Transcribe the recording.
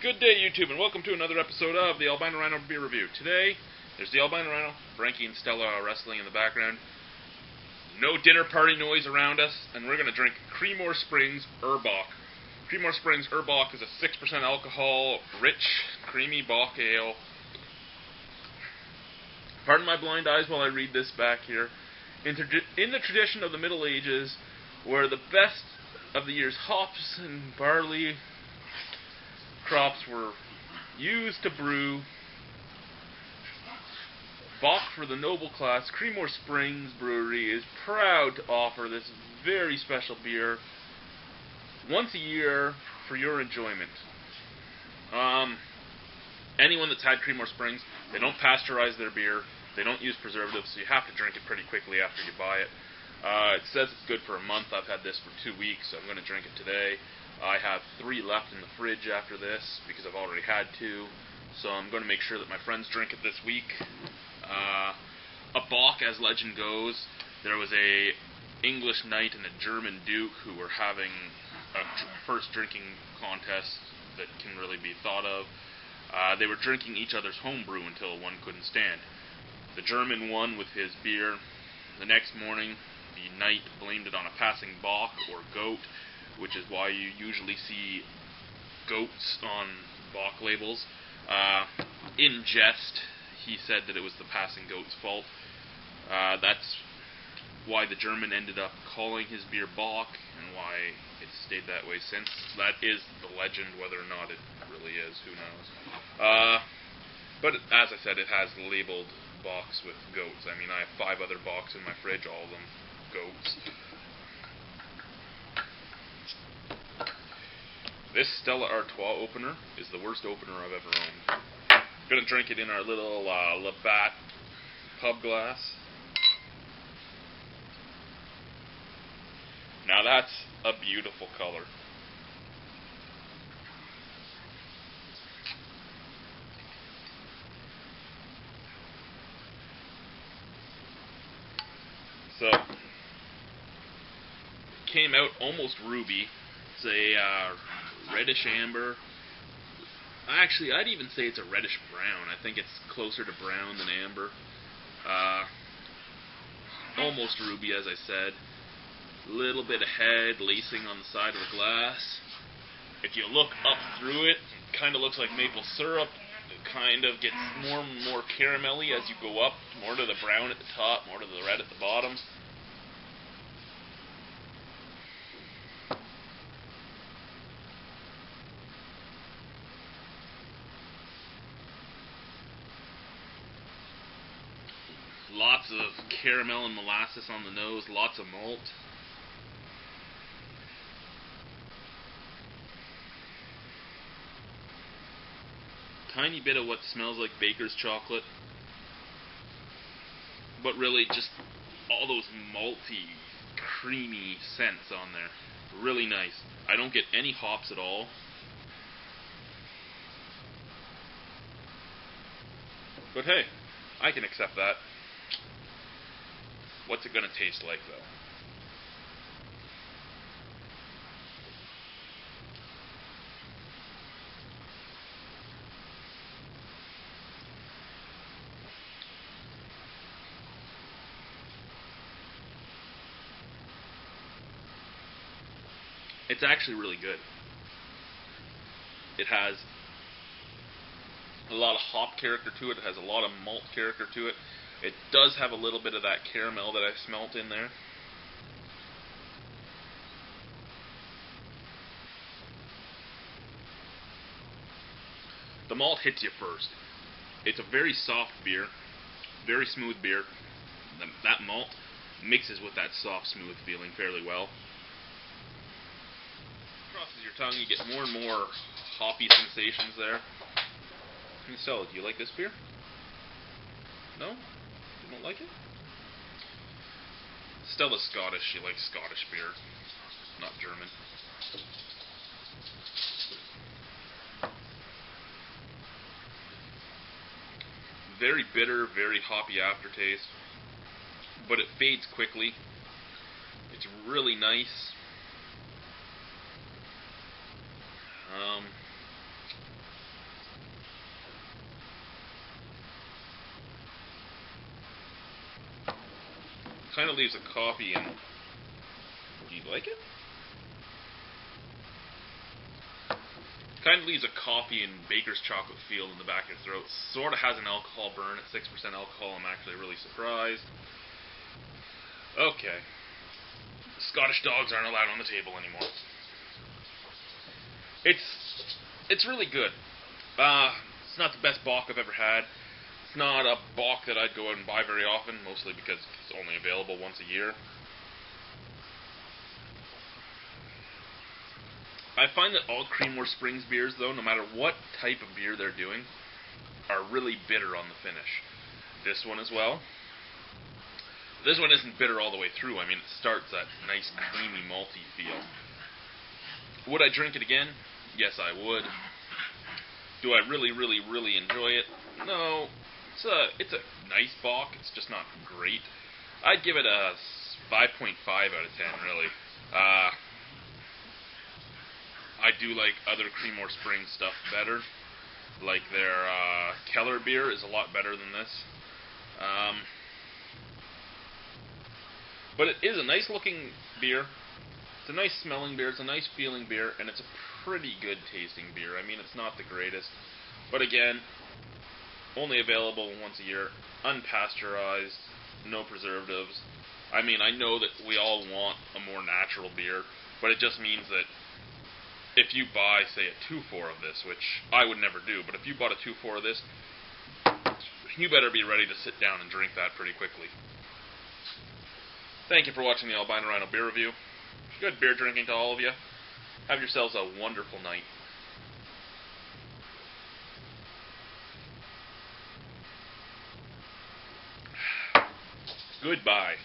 Good day, YouTube, and welcome to another episode of the Albino Rhino Beer Review. Today, there's the Albino Rhino, Frankie and Stella wrestling in the background. No dinner party noise around us, and we're going to drink Creemore Springs Urbock. Creemore Springs Urbock is a 6% alcohol, rich, creamy Bock ale. Pardon my blind eyes while I read this back here. In the tradition of the Middle Ages, where the best of the year's hops and barley crops were used to brew Bock for the noble class, Creemore Springs Brewery is proud to offer this very special beer once a year for your enjoyment. Anyone that's had Creemore Springs, they don't pasteurize their beer, they don't use preservatives, so you have to drink it pretty quickly after you buy it. It says it's good for a month. I've had this for 2 weeks, so I'm going to drink it today. I have 3 left in the fridge after this because I've already had 2, so I'm going to make sure that my friends drink it this week. A Bock, as legend goes, there was a English knight and a German duke who were having a first drinking contest that can really be thought of. They were drinking each other's homebrew until one couldn't stand. The German won with his beer. The next morning, the knight blamed it on a passing Bock or goat, which is why you usually see goats on Bock labels. In jest, he said that it was the passing goat's fault. That's why the German ended up calling his beer Bock, and why it's stayed that way since. That is the legend. Whether or not it really is, who knows. But as I said, it has labeled Bocks with goats. I mean, I have 5 other Bocks in my fridge, all of them goats. This Stella Artois opener is the worst opener I've ever owned. I'm going to drink it in our little Labatt pub glass. Now that's a beautiful color. So, it came out almost ruby. It's a reddish amber. Actually, I'd even say it's a reddish brown. I think it's closer to brown than amber. Almost ruby, as I said. Little bit of head lacing on the side of the glass. If you look up through it, it kind of looks like maple syrup. It kind of gets more and more caramelly as you go up, more to the brown at the top, more to the red at the bottom. Lots of caramel and molasses on the nose, lots of malt. Tiny bit of what smells like baker's chocolate, but really just all those malty, creamy scents on there. Really nice. I don't get any hops at all. But hey, I can accept that. What's it going to taste like, though? It's actually really good. It has a lot of hop character to it. It has a lot of malt character to it. It does have a little bit of that caramel that I smelt in there. The malt hits you first. It's a very soft beer, very smooth beer. That malt mixes with that soft, smooth feeling fairly well. Crosses your tongue, you get more and more hoppy sensations there. Stella, do you like this beer? No? You don't like it? Stella's Scottish. She likes Scottish beer, not German. Very bitter, very hoppy aftertaste, but it fades quickly. It's really nice. Kind of leaves a coffee and... Do you like it? Kind of leaves a coffee and baker's chocolate feel in the back of your throat. Sort of has an alcohol burn at 6% alcohol. I'm actually really surprised. Okay. Scottish dogs aren't allowed on the table anymore. It's really good. It's not the best bock I've ever had. It's not a bock that I'd go out and buy very often, mostly because it's only available once a year. I find that all Creemore Springs beers, though, no matter what type of beer they're doing, are really bitter on the finish. This one as well. This one isn't bitter all the way through. I mean, it starts that nice creamy malty feel. Would I drink it again? Yes, I would. Do I really, really, really enjoy it? No. It's a nice bock. It's just not great. I'd give it a 5.5 out of 10, really. I do like other Creemore Springs stuff better. Like their Keller beer is a lot better than this. But it is a nice looking beer. It's a nice smelling beer. It's a nice feeling beer. And it's a pretty good tasting beer. I mean, it's not the greatest. But again, only available once a year. Unpasteurized. No preservatives. I mean, I know that we all want a more natural beer. But it just means that if you buy, say, a 2-4 of this, which I would never do, but if you bought a 2-4 of this, you better be ready to sit down and drink that pretty quickly. Thank you for watching the Albino Rhino beer review. Good beer drinking to all of you. Have yourselves a wonderful night. Goodbye.